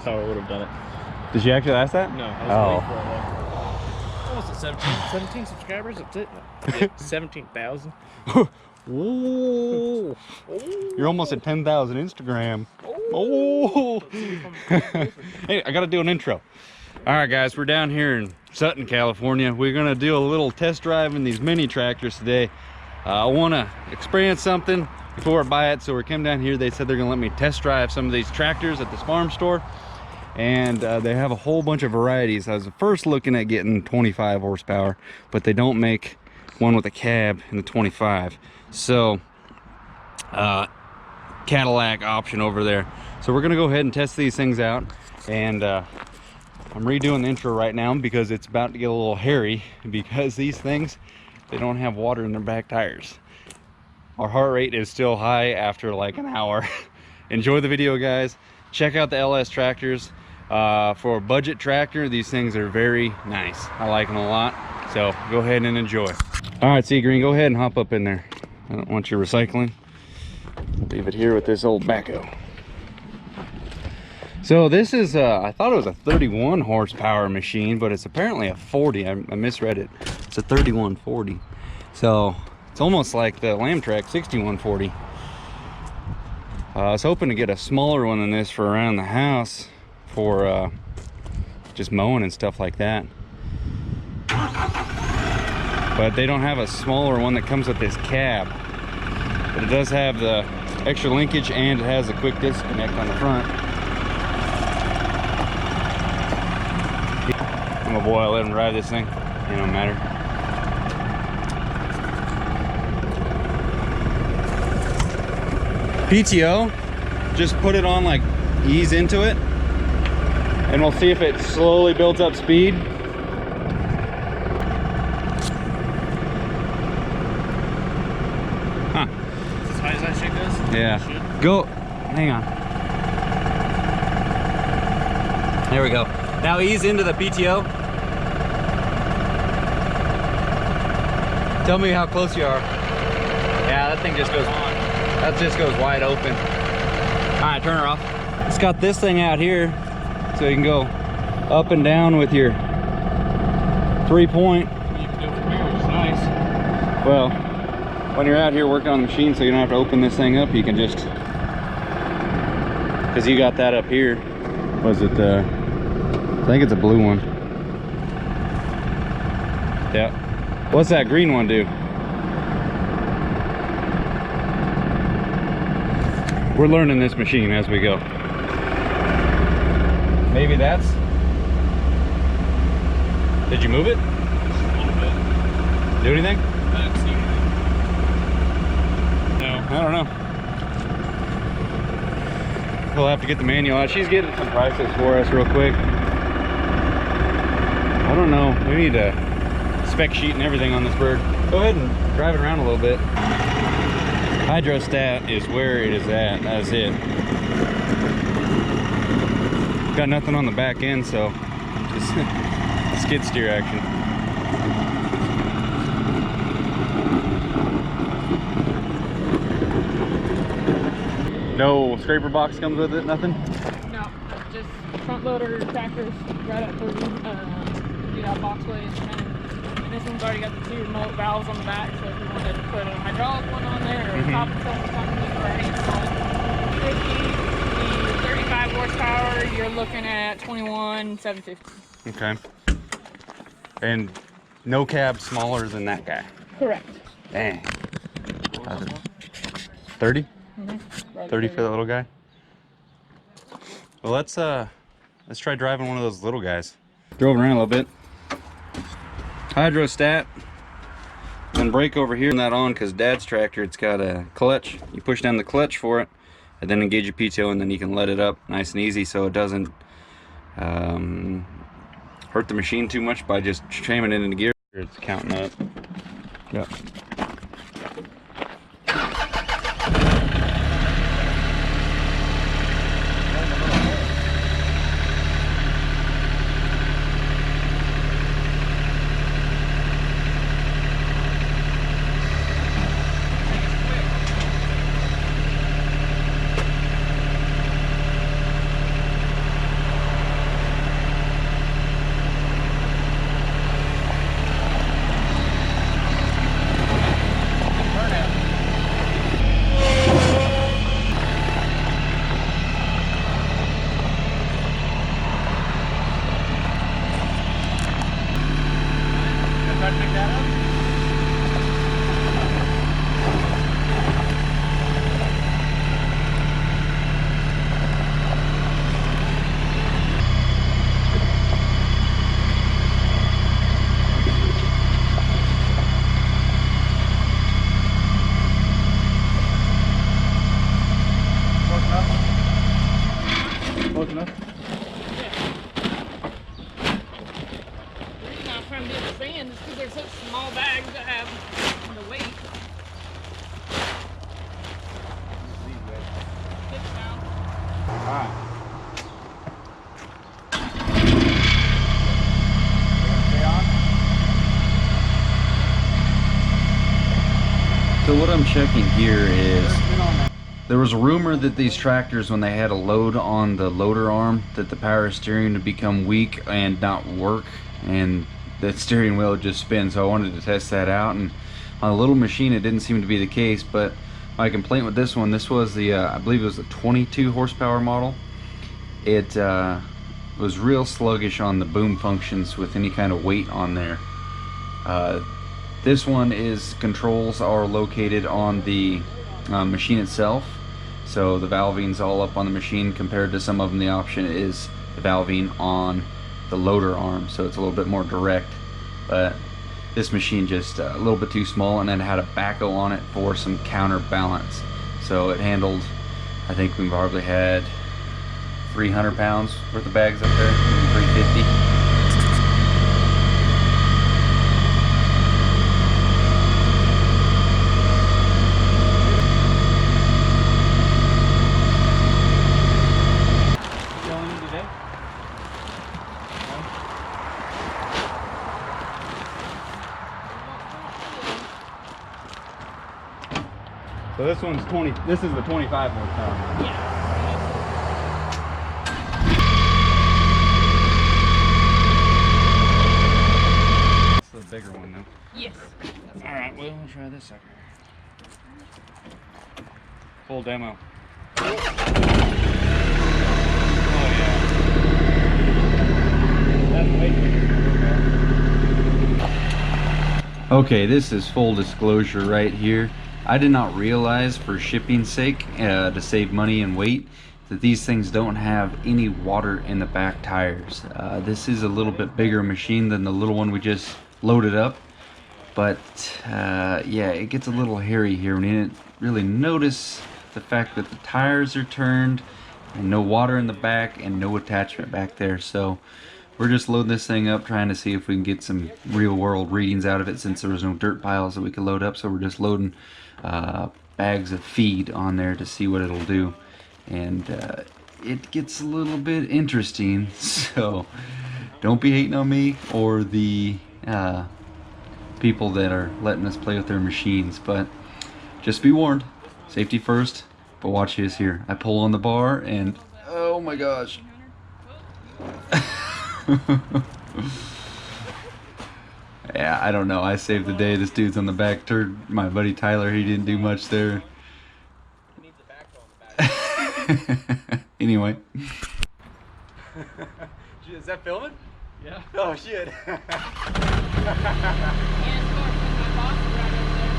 how I would have done it. Did she actually ask that? No, I was waiting for it. Almost at 17 subscribers. That's it. 17,000. Whoa. You're almost at 10,000 Instagram. Oh. Hey, I gotta do an intro. All right, guys, we're down here in Sutton, California. We're gonna do a little test drive in these mini tractors today. I want to experience something before I buy it, so we came down here. They said they're gonna let me test drive some of these tractors at this farm store, and they have a whole bunch of varieties. I was first looking at getting 25 horsepower, but they don't make one with a cab in the 25. So Cadillac option over there. So we're gonna go ahead and test these things out, and I'm redoing the intro right now because it's about to get a little hairy, because these things, they don't have water in their back tires. Our heart rate is still high after like an hour. Enjoy the video, guys. Check out the LS tractors. For a budget tractor, these things are very nice. I like them a lot, so go ahead and enjoy. All right, Sea Green, go ahead and hop up in there. I don't want you recycling. Leave it here with this old backhoe. So this is, I thought it was a 31 horsepower machine, but it's apparently a 40. I misread it. It's a 3140. So it's almost like the Lamtrek 6140. I was hoping to get a smaller one than this for around the house for just mowing and stuff like that. But they don't have a smaller one that comes with this cab. But it does have the extra linkage, and it has a quick disconnect on the front. I'm a boy, I let him drive this thing. It don't matter. PTO, just put it on, like ease into it, and we'll see if it slowly builds up speed. Huh. As high as that shit goes? Yeah. Go. Hang on. There we go. Now ease into the PTO. Tell me how close you are. Yeah, that thing just goes on. That just goes wide open. All right, turn her off. It's got this thing out here, so you can go up and down with your 3-point. You can do it from here, which is nice. Well, when you're out here working on the machine, so you don't have to open this thing up, you can just, because you got that up here. Was it I think it's a blue one. Yeah. What's that green one do? We're learning this machine as we go. Maybe that's... Did you move it? A little bit. Do anything? I didn't see anything. No. I don't know. We'll have to get the manual out. She's getting some prices for us real quick. I don't know. We need a spec sheet and everything on this bird. Go ahead and drive it around a little bit. Hydrostat is where it is at. That's it. Got nothing on the back end, so just skid steer action. No scraper box comes with it, nothing? No, just front loader tractors right up for you know, boxways, and this one's already got the 2 remote valves on the back, so if you wanted to put a hydraulic one on there or a top and tail something, you can already install it. 50, the 35 horsepower, you're looking at 21,750. Okay. And no cab smaller than that guy? Correct. Dang. 30? Mm-hmm. 30 for the little guy? Well, let's try driving one of those little guys. Drove around a little bit. Hydrostat. Then brake over here. Turn that on because Dad's tractor, it's got a clutch. You push down the clutch for it, and then engage your PTO, and then you can let it up nice and easy so it doesn't hurt the machine too much by just jamming it into gear. It's counting up. Yep. close enough? Yeah. The reason I was trying to do the sand is because they're such small bags that have the weight. 6 pounds. Alright. So what I'm checking here is there was a rumor that these tractors, when they had a load on the loader arm, that the power steering would become weak and not work, and the steering wheel would just spin. So I wanted to test that out, and on a little machine it didn't seem to be the case. But my complaint with this one, this was the I believe it was the 22 horsepower model. It was real sluggish on the boom functions with any kind of weight on there. This one controls are located on the machine itself, so the valving's all up on the machine. Compared to some of them, the option is the valving on the loader arm, so it's a little bit more direct. But this machine just a little bit too small, and then had a backhoe on it for some counterbalance. So it handled, I think we probably had 300 pounds worth of bags up there, maybe 350. So this one's 20, this is the 25 horsepower. Yeah. It's the bigger one though. Yes. Alright, well, we'll try this sucker. Full demo. Oh yeah. That's way too. Okay, this is full disclosure right here. I did not realize, for shipping's sake, to save money and weight, that these things don't have any water in the back tires. This is a little bit bigger machine than the little one we just loaded up, but yeah, it gets a little hairy here when you didn't really notice the fact that the tires are turned and no water in the back and no attachment back there. So we're just loading this thing up, trying to see if we can get some real world readings out of it, since there was no dirt piles that we could load up. So we're just loading bags of feed on there to see what it'll do, and it gets a little bit interesting. So don't be hating on me or the people that are letting us play with their machines, but just be warned, safety first. But watch this here. I pull on the bar and oh my gosh. Yeah, I don't know. I saved the day. This dude's on the back turn. My buddy Tyler, he didn't do much there. He needs a backhoe on the back. Anyway. Is that filming? Yeah. Oh shit. And of course, my boss is right over there.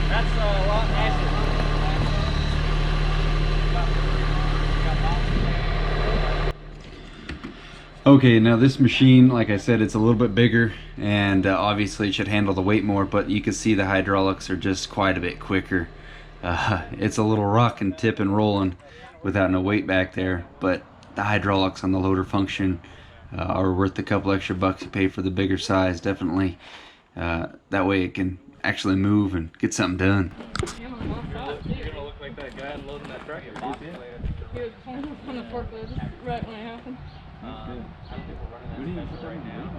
That's a lot nicer. Okay, now this machine, like I said, it's a little bit bigger, and obviously it should handle the weight more, but you can see the hydraulics are just quite a bit quicker. It's a little rock and tip and rolling without no weight back there, but the hydraulics on the loader function are worth a couple extra bucks you pay for the bigger size, definitely. That way it can actually move and get something done. You're gonna look like that guy unloading that truck. He was pulling up on the forklift right when it happened. We didn't put that right now.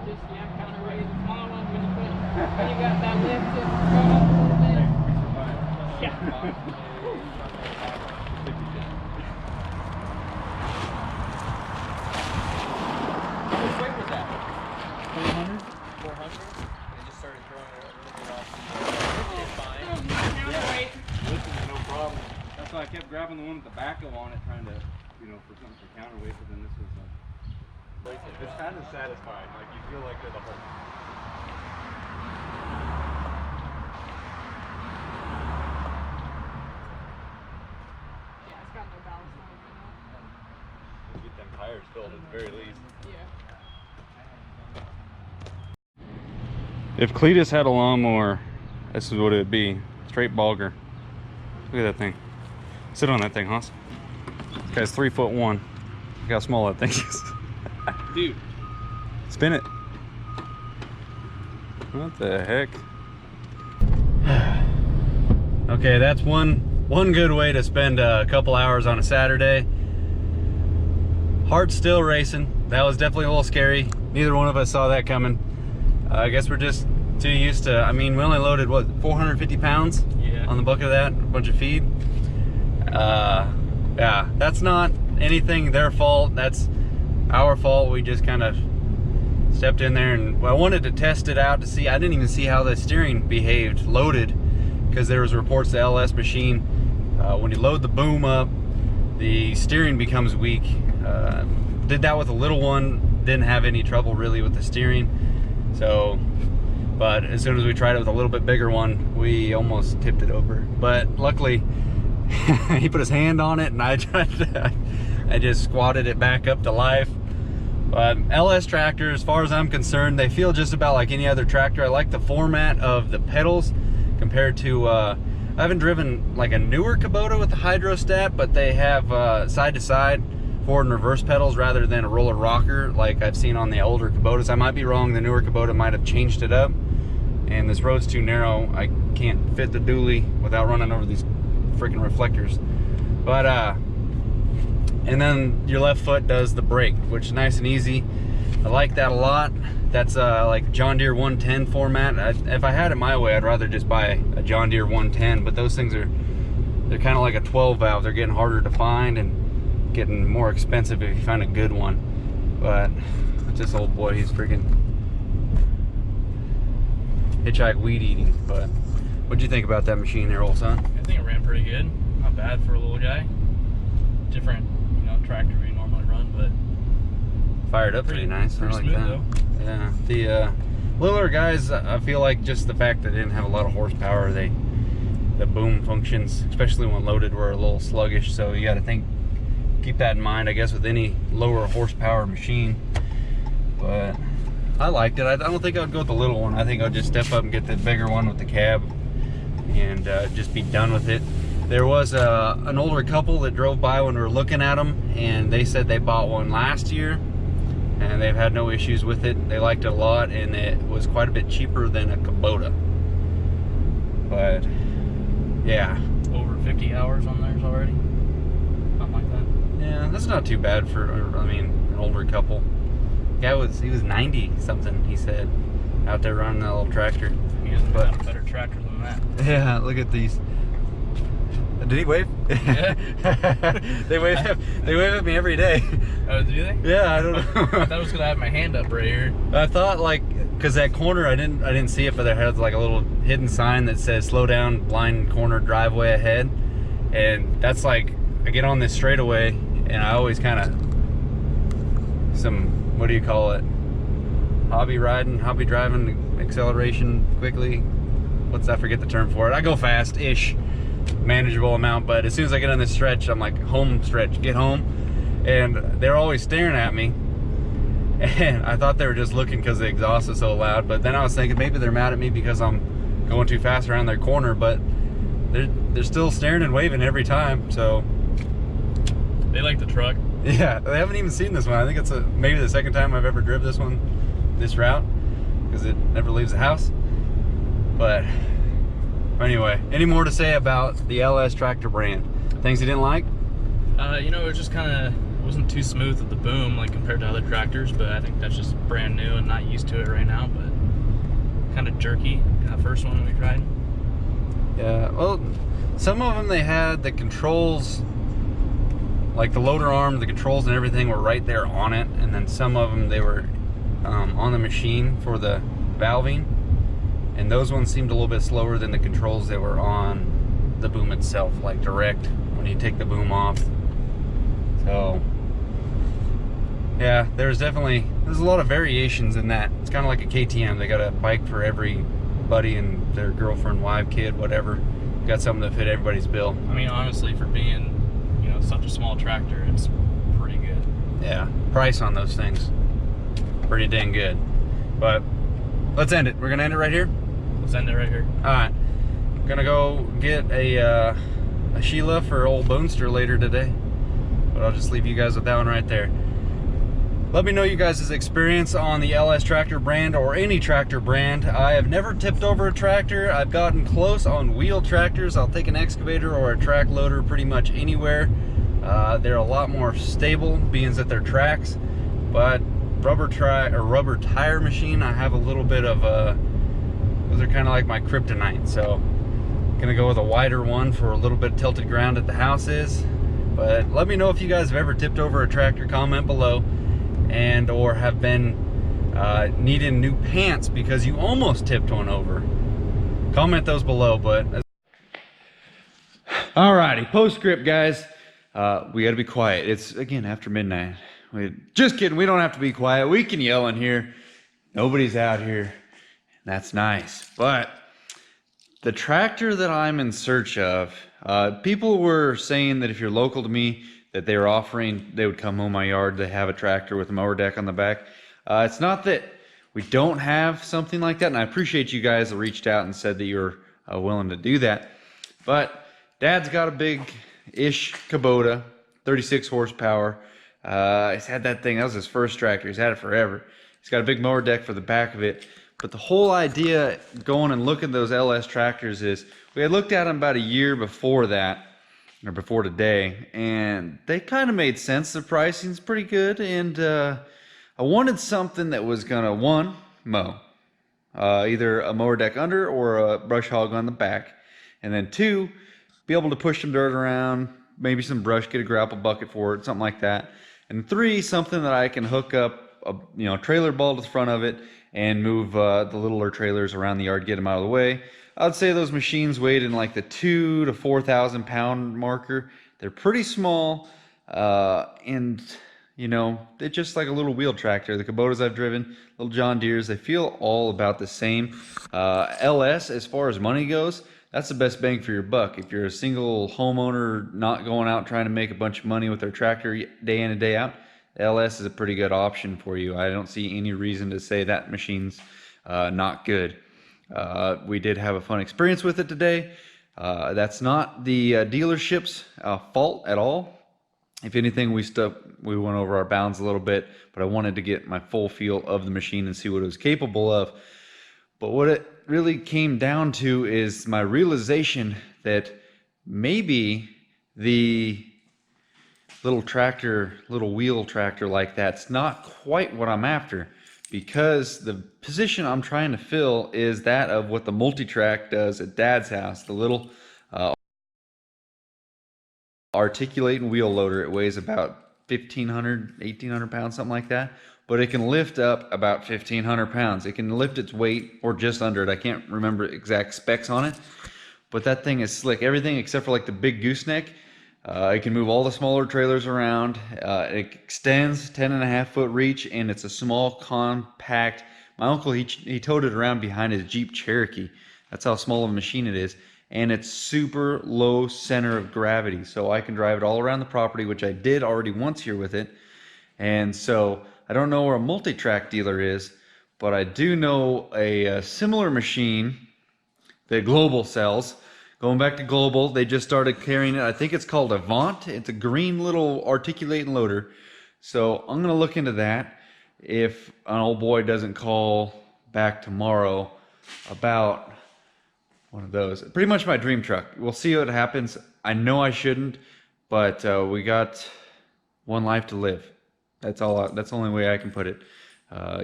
Just, yeah, counter raise the small ones when you got that lift to go up a little bit. Yeah. Which weight was that? 400? 400? They just started throwing it a little bit off. It's fine. Counterweight. This is no problem. That's why I kept grabbing the one with the backhoe on it, trying to, you know, for something for counterweight, but then this was It's kind of satisfying. Like you feel like you're the whole. Yeah, it's got no ballast on it, you know? Get them tires filled at the very least. Yeah. If Cletus had a lawnmower, this is what it would be. Straight bogger. Look at that thing. Sit on that thing, Haas. This guy's 3'1". Look how small that thing is. Dude. Spin it. What the heck? Okay, that's one good way to spend a couple hours on a Saturday. Heart's still racing. That was definitely a little scary. Neither one of us saw that coming. I guess we're just too used to, I mean, we only loaded, what, 450 pounds on the bucket of that, a bunch of feed. Yeah, that's not anything their fault. That's our fault. We just kind of stepped in there, and I wanted to test it out to see. I didn't even see how the steering behaved loaded, because there was reports the LS machine, when you load the boom up, the steering becomes weak. Did that with a little one, didn't have any trouble really with the steering. So, but as soon as we tried it with a little bit bigger one, we almost tipped it over. But luckily, he put his hand on it, and I just squatted it back up to life. LS tractor, as far as I'm concerned, they feel just about like any other tractor. I like the format of the pedals compared to, I haven't driven like a newer Kubota with the hydrostat, but they have side-to-side forward and reverse pedals rather than a roller rocker like I've seen on the older Kubotas. I might be wrong, the newer Kubota might have changed it up, and this road's too narrow. I can't fit the dually without running over these freaking reflectors. But and then your left foot does the brake, which is nice and easy. I like that a lot. That's like John Deere 110 format. If I had it my way, I'd rather just buy a John Deere 110, but those things they're kind of like a 12 valve. They're getting harder to find and getting more expensive if you find a good one. But this old boy, he's freaking hitchhike weed eating. But what'd you think about that machine there, old son? I think it ran pretty good. Not bad for a little guy. Different, you know, tractor we normally run, but fired up pretty nice. I like smooth, that. Though. Yeah, the littler guys, I feel like just the fact that they didn't have a lot of horsepower, the boom functions, especially when loaded, were a little sluggish. So you got to keep that in mind, I guess, with any lower horsepower machine. But I liked it. I don't think I would go with the little one. I think I'll just step up and get the bigger one with the cab and just be done with it. There was an older couple that drove by when we were looking at them, and they said they bought one last year and they've had no issues with it. They liked it a lot, and it was quite a bit cheaper than a Kubota. But yeah, over 50 hours on theirs already, something like that. Yeah, that's not too bad for, I mean, an older couple. Guy he was 90 something, he said, out there running that little tractor. He hasn't got a better tractor than that. Yeah, look at these. Did he wave? Yeah. They wave at me every day. Oh, do they? Yeah, I don't know. I thought I was gonna have my hand up right here. I thought, like, cause that corner, I didn't see it, but there has like a little hidden sign that says "Slow down, blind corner driveway ahead," and that's like I get on this straightaway, and I always kind of what do you call it? Hobby driving, acceleration quickly. I forget the term for it. I go fast-ish. Manageable amount, but as soon as I get on this stretch, I'm like, home stretch, get home, and they're always staring at me, and I thought they were just looking because the exhaust is so loud. But then I was thinking maybe they're mad at me because I'm going too fast around their corner, but they're still staring and waving every time. So they like the truck. Yeah, they haven't even seen this one. I think it's maybe the second time I've ever driven this route, because it never leaves the house. But anyway, any more to say about the LS tractor brand? Things you didn't like? You know, it just kind of wasn't too smooth with the boom, like compared to other tractors, but I think that's just brand new and not used to it right now, but kind of jerky, that first one we tried. Yeah, well, some of them they had the controls, like the loader arm, the controls and everything were right there on it, and then some of them they were on the machine for the valving. And those ones seemed a little bit slower than the controls that were on the boom itself, like direct when you take the boom off. So yeah, there's a lot of variations in that. It's kind of like a KTM. They got a bike for everybody and their girlfriend, wife, kid, whatever. Got something to fit everybody's bill. I mean, honestly, for being, you know, such a small tractor, it's pretty good. Yeah, price on those things, pretty dang good. But let's end it. We're gonna end it right here. Let's end it right here. All right, gonna go get a Sheila for old Boonster later today, but I'll just leave you guys with that one right there. Let me know you guys' experience on the LS tractor brand or any tractor brand. I have never tipped over a tractor. I've gotten close on wheel tractors. I'll take an excavator or a track loader pretty much anywhere. They're a lot more stable, being that they're tracks, but rubber tire machine, I have a little bit of those are kind of like my kryptonite. So gonna go with a wider one for a little bit tilted ground at the houses. But let me know if you guys have ever tipped over a tractor. Comment below, and or have been needing new pants because you almost tipped one over. Comment those below. But alrighty, postscript, guys. We gotta be quiet. It's again after midnight. Just kidding, we don't have to be quiet. We can yell in here. Nobody's out here. That's nice. But the tractor that I'm in search of, people were saying that if you're local to me, that they were offering, they would come home my yard, they have a tractor with a mower deck on the back. It's not that we don't have something like that, and I appreciate you guys that reached out and said that you're willing to do that. But Dad's got a big-ish Kubota, 36 horsepower. He's had that thing, that was his first tractor, he's had it forever. He's got a big mower deck for the back of it. But the whole idea going and looking at those LS tractors is, we had looked at them about a year before that, or before today, and they kind of made sense. The pricing's pretty good, and I wanted something that was gonna, one, mow. Either a mower deck under or a brush hog on the back. And then two, be able to push some dirt around, maybe some brush, get a grapple bucket for it, something like that. And three, something that I can hook up a trailer ball to the front of it and move the littler trailers around the yard, get them out of the way. I'd say those machines weighed in like the 2,000 to 4,000 pound marker. They're pretty small, and they're just like a little wheel tractor. The Kubotas I've driven, little John Deeres, they feel all about the same. LS, as far as money goes, that's the best bang for your buck. If you're a single homeowner not going out trying to make a bunch of money with their tractor day in and day out, LS is a pretty good option for you. I don't see any reason to say that machine's not good. We did have a fun experience with it today. That's not the dealership's fault at all. If anything, we went over our bounds a little bit, but I wanted to get my full feel of the machine and see what it was capable of. But what it really came down to is my realization that maybe the little wheel tractor like that's not quite what I'm after, because the position I'm trying to fill is that of what the Multitrack does at Dad's house, the little articulating wheel loader. It weighs about 1,800 pounds, something like that, but it can lift up about 1,500 pounds. It can lift its weight or just under it. I can't remember exact specs on it, but that thing is slick. Everything except for like the big gooseneck. It can move all the smaller trailers around. It extends 10.5 foot reach, and it's a small, compact. My uncle, he towed it around behind his Jeep Cherokee. That's how small of a machine it is. And it's super low center of gravity. So I can drive it all around the property, which I did already once here with it. And so I don't know where a Multitrack dealer is, but I do know a similar machine that Global sells. Going back to Global, they just started carrying it. I think it's called Avant. It's a green little articulating loader. So I'm going to look into that if an old boy doesn't call back tomorrow about one of those. Pretty much my dream truck. We'll see what happens. I know I shouldn't, but we got one life to live. That's all. That's the only way I can put it.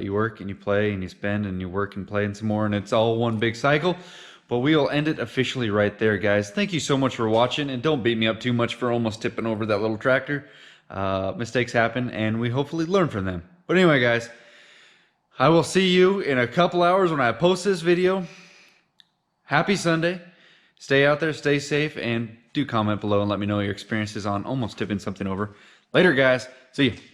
You work and you play and you spend and you work and play and some more, and it's all one big cycle. But we'll end it officially right there, guys. Thank you so much for watching, and don't beat me up too much for almost tipping over that little tractor. Mistakes happen, and we hopefully learn from them. But anyway, guys, I will see you in a couple hours when I post this video. Happy Sunday. Stay out there, stay safe, and do comment below and let me know your experiences on almost tipping something over. Later, guys. See you.